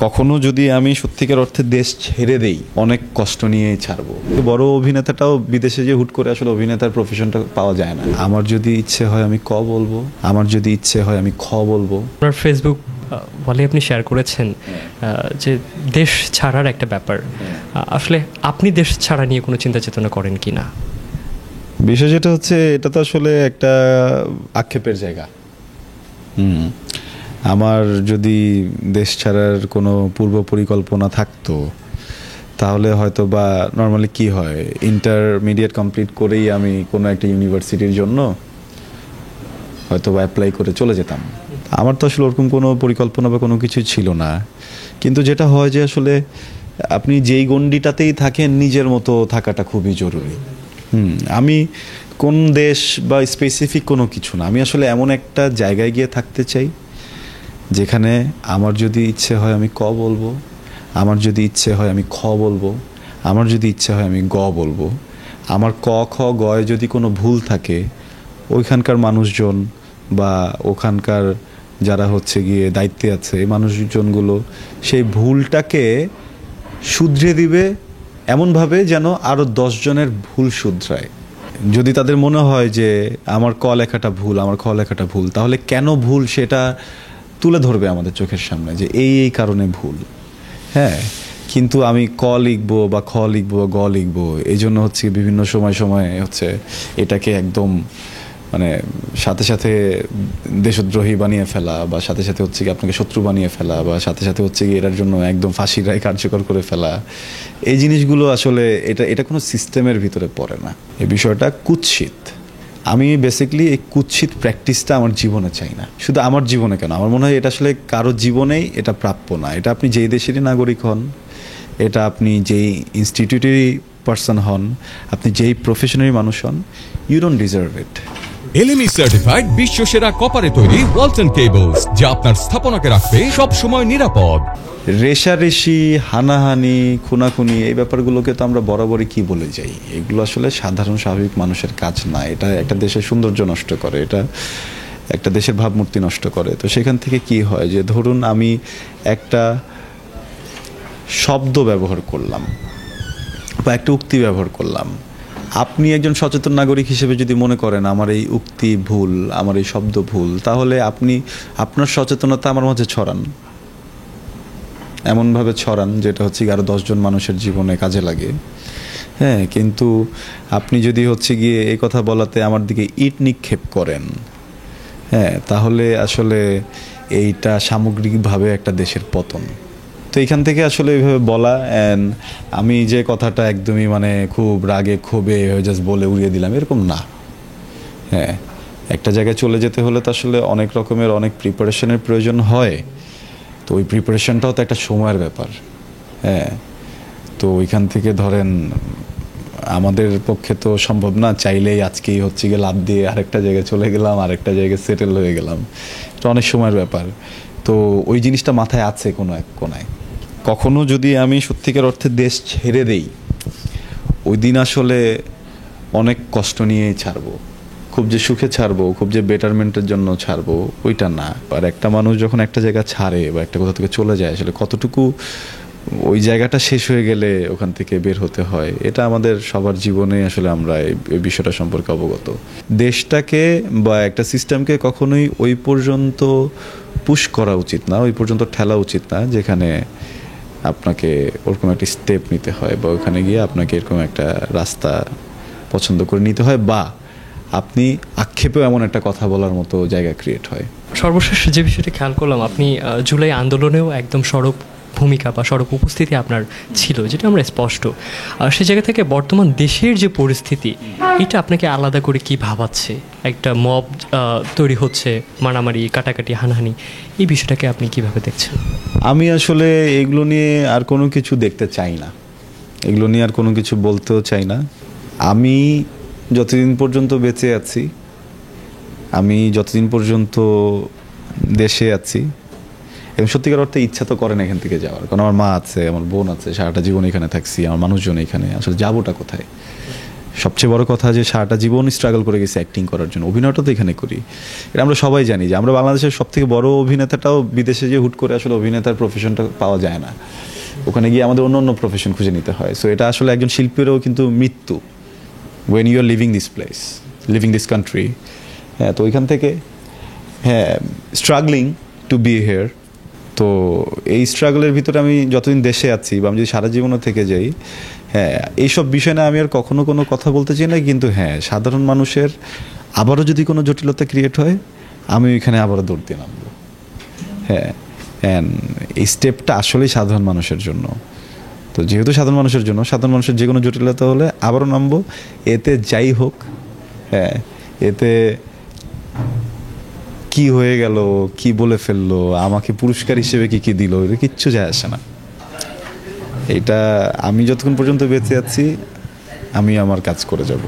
কখনো যদি আমি সত্যিকার অর্থে দেশ ছেড়ে দেই, অনেক কষ্ট নিয়েই ছাড়বো। বড় অভিনেতাটাও বিদেশে যে হুট করে আসলে অভিনেতার প্রফেশনটা পাওয়া যায় না। আমার যদি ইচ্ছে হয় আমি ক বলবো, আমার যদি ইচ্ছে হয় আমি খ বলবো। আপনার ফেসবুক বলে আপনি শেয়ার করেছেন যে দেশ ছাড়ার একটা ব্যাপার, আসলে আপনি দেশ ছাড়া নিয়ে কোনো চিন্তা চেতনা করেন কি না? বিষয় যেটা হচ্ছে, এটা তো আসলে একটা আক্ষেপের জায়গা। আমার যদি দেশ ছাড়ার কোনো পূর্ব পরিকল্পনা থাকতো, তাহলে হয়তো বা নর্মালি কি হয়, ইন্টারমিডিয়েট কমপ্লিট করেই আমি কোনো একটা ইউনিভার্সিটির জন্য হয়তো বা অ্যাপ্লাই করে চলে যেতাম। আমার তো আসলে ওরকম কোনো পরিকল্পনা বা কোনো কিছু ছিল না। কিন্তু যেটা হয় যে আসলে আপনি যেই গণ্ডিটাতেই থাকেন, নিজের মতো থাকাটা খুবই জরুরি। আমি কোন দেশ বা স্পেসিফিক কোনো কিছু না, আমি আসলে এমন একটা জায়গায় গিয়ে থাকতে চাই যেখানে আমার যদি ইচ্ছে হয় আমি ক বলবো, আমার যদি ইচ্ছে হয় আমি খ বলবো, আমার যদি ইচ্ছে হয় আমি গ বলবো। আমার ক খ গয়ে যদি কোনো ভুল থাকে, ওইখানকার মানুষজন বা ওখানকার যারা হচ্ছে গিয়ে দায়িত্বে আছে এই মানুষজনগুলো সেই ভুলটাকে শুধরে দিবে এমনভাবে যেন আরও 10 জনের ভুল শুধরায়। যদি তাদের মনে হয় যে আমার ক লেখাটা ভুল, আমার খ লেখাটা ভুল, তাহলে কেন ভুল সেটা তুলে ধরবে আমাদের চোখের সামনে যে এই কারণে ভুল। হ্যাঁ, কিন্তু আমি ক লিখবো বা খ লিখবো বা গ লিখবো, এই জন্য হচ্ছে বিভিন্ন সময় হচ্ছে এটাকে একদম মানে সাথে সাথে দেশদ্রোহী বানিয়ে ফেলা, বা সাথে সাথে হচ্ছে কি আপনাকে শত্রু বানিয়ে ফেলা, বা সাথে সাথে হচ্ছে কি এটার জন্য একদম ফাঁসির রায় কার্যকর করে ফেলা। এই জিনিসগুলো আসলে এটা কোনো সিস্টেমের ভিতরে পড়ে না। এই বিষয়টা কুৎসিত। আমি বেসিক্যালি এই কুৎসিত প্র্যাকটিসটা আমার জীবনে চাই না। শুধু আমার জীবনে কেন, আমার মনে হয় এটা আসলে কারো জীবনেই এটা প্রাপ্য না। এটা আপনি যেই দেশেরই নাগরিক হন, এটা আপনি যেই ইনস্টিটিউটেরই পার্সন হন, আপনি যেই প্রফেশনেরই মানুষ হন, you don't deserve it. LME certified বিশ্ব সেরা কপারে তৈরি ওয়ালটন কেবলস, যা আপনার স্থাপনাকে রাখবে সব সময় নিরাপদ। রেশারেশি, হানাহানি, খুনাখুনি, এই ব্যাপারগুলোকে তো আমরা বরাবরই কি বলে যাই, এগুলো আসলে সাধারণ স্বাভাবিক মানুষের কাজ না। এটা একটা দেশের সৌন্দর্য নষ্ট করে, এটা একটা দেশের ভাবমূর্তি নষ্ট করে। তো সেখান থেকে কি হয় যে ধরুন আমি একটা শব্দ ব্যবহার করলাম বা একটা উক্তি ব্যবহার করলাম, আপনি একজন সচেতন নাগরিক হিসেবে যদি মনে করেন আমার এই উক্তি ভুল, আমার এই শব্দ ভুল, তাহলে আপনি আপনার সচেতনতা আমার মাঝে ছড়ান, এমনভাবে ছড়ান যেটা হচ্ছে আরও 10 জন মানুষের জীবনে কাজে লাগে। হ্যাঁ, কিন্তু আপনি যদি হচ্ছে গিয়ে এই কথা বলাতে আমার দিকে ইট নিক্ষেপ করেন, হ্যাঁ, তাহলে আসলে এইটা সামগ্রিকভাবে একটা দেশের পতন। তো এইখান থেকে আসলে এইভাবে বলা, আমি যে কথাটা একদমই মানে খুব রাগে ক্ষোভে জাস্ট বলে উড়িয়ে দিলাম, এরকম না। হ্যাঁ, একটা জায়গায় চলে যেতে হলে তো আসলে অনেক রকমের অনেক প্রিপারেশনের প্রয়োজন হয়। তো ওই প্রিপারেশনটাও তো একটা সময়ের ব্যাপার। হ্যাঁ, তো ওইখান থেকে ধরেন আমাদের পক্ষে তো সম্ভব না চাইলেই আজকেই হচ্ছে গিয়ে লাভ দিয়ে আরেকটা জায়গায় চলে গেলাম, আরেকটা জায়গায় সেটেল হয়ে গেলাম। এটা অনেক সময়ের ব্যাপার। তো ওই জিনিসটা মাথায় আছে কোনো এক কোনায়। কখনো যদি আমি সত্যিকার অর্থে দেশ ছেড়ে দেই, ওই দিন আসলে অনেক কষ্ট নিয়েই ছাড়বো। খুব যে সুখে ছাড়বো, খুব যে বেটারমেন্টের জন্য ছাড়বো, ওইটা না। আর একটা মানুষ যখন একটা জায়গা ছাড়ে বা একটা কোথা থেকে চলে যায়, আসলে কতটুকু ওই জায়গাটা শেষ হয়ে গেলে ওখান থেকে বের হতে হয়, এটা আমাদের সবার জীবনে আসলে আমরা এই বিষয়টা সম্পর্কে অবগত। দেশটাকে বা একটা সিস্টেমকে কখনোই ওই পর্যন্ত পুশ করা উচিত না, ওই পর্যন্ত ঠেলা উচিত না যেখানে আপনাকে ওরকম একটা স্টেপ নিতে হয়, বা ওখানে গিয়ে আপনাকে এরকম একটা রাস্তা পছন্দ করে নিতে হয়, বা আপনি আক্ষেপেও এমন একটা কথা বলার মতো জায়গা ক্রিয়েট হয়। সর্বশেষ যে বিষয়টি খেয়াল করলাম, আপনি জুলাই আন্দোলনেও একদম সড়ক ভূমিকা বা সড়ক উপস্থিতি আপনার ছিল, যেটা আমরা স্পষ্ট। সে জায়গা থেকে বর্তমান দেশের যে পরিস্থিতি, এটা আপনাকে আলাদা করে কি ভাবাচ্ছে? একটা মব তৈরি হচ্ছে, মারামারি, কাটাকাটি, হানাহানি, এই বিষয়টাকে আপনি কিভাবে দেখছেন? আমি আসলে এগুলো নিয়ে আর কোনো কিছু দেখতে চাই না, এগুলো নিয়ে আর কোনো কিছু বলতেও চাই না। আমি যতদিন পর্যন্ত বেঁচে আছি, আমি যতদিন পর্যন্ত দেশে আছি, এবং সত্যিকার অর্থে ইচ্ছা তো করে না এখান থেকে যাওয়ার, কারণ আমার মা আছে, আমার বোন আছে, সারাটা জীবন এখানে থাকছি, আমার মানুষজন এখানে, আসলে যাবোটা কোথায়? সবচেয়ে বড় কথা যে সারাটা জীবন স্ট্রাগল করে গেছি অ্যাক্টিং করার জন্য, অভিনয়টা তো এখানে করি। এটা আমরা সবাই জানি যে আমরা বাংলাদেশের সবথেকে বড় অভিনেতাটাও বিদেশে যে হুট করে আসলে অভিনেতার প্রফেশনটা পাওয়া যায় না, ওখানে গিয়ে আমাদের অন্য অন্য প্রফেশন খুঁজে নিতে হয়। সো এটা আসলে একজন শিল্পীরও কিন্তু মৃত্যু, when you are leaving this place, leaving this country. হ্যাঁ, তো ওইখান থেকে হ্যাঁ স্ট্রাগলিং টু বি হেয়ার। তো এই স্ট্রাগলের ভিতরে আমি যতদিন দেশে আছি বা আমি যদি সারা জীবনও থেকে যাই, হ্যাঁ এইসব বিষয় না আমি আর কখনো কোনো কথা বলতে চাই না, কিন্তু হ্যাঁ সাধারণ মানুষের আবারও যদি কোনো জটিলতা ক্রিয়েট হয় আমি ওইখানে আবারও দৌড় দিয়ে নামবো। হ্যাঁ, অ্যান্ড এই স্টেপটা আসলেই সাধারণ মানুষের জন্য। তো যেহেতু সাধারণ মানুষের জন্য, সাধারণ মানুষের যে কোনো জটিলতা হলে আবারও নামবো। এতে যাই হোক, হ্যাঁ এতে কি হয়ে গেল, কি বলে ফেললো, আমাকে পুরস্কার হিসেবে কি কি দিল, এটা কিচ্ছু যায় আসে না। এটা আমি যতক্ষণ পর্যন্ত বেঁচে আছি আমি আমার কাজ করে যাব।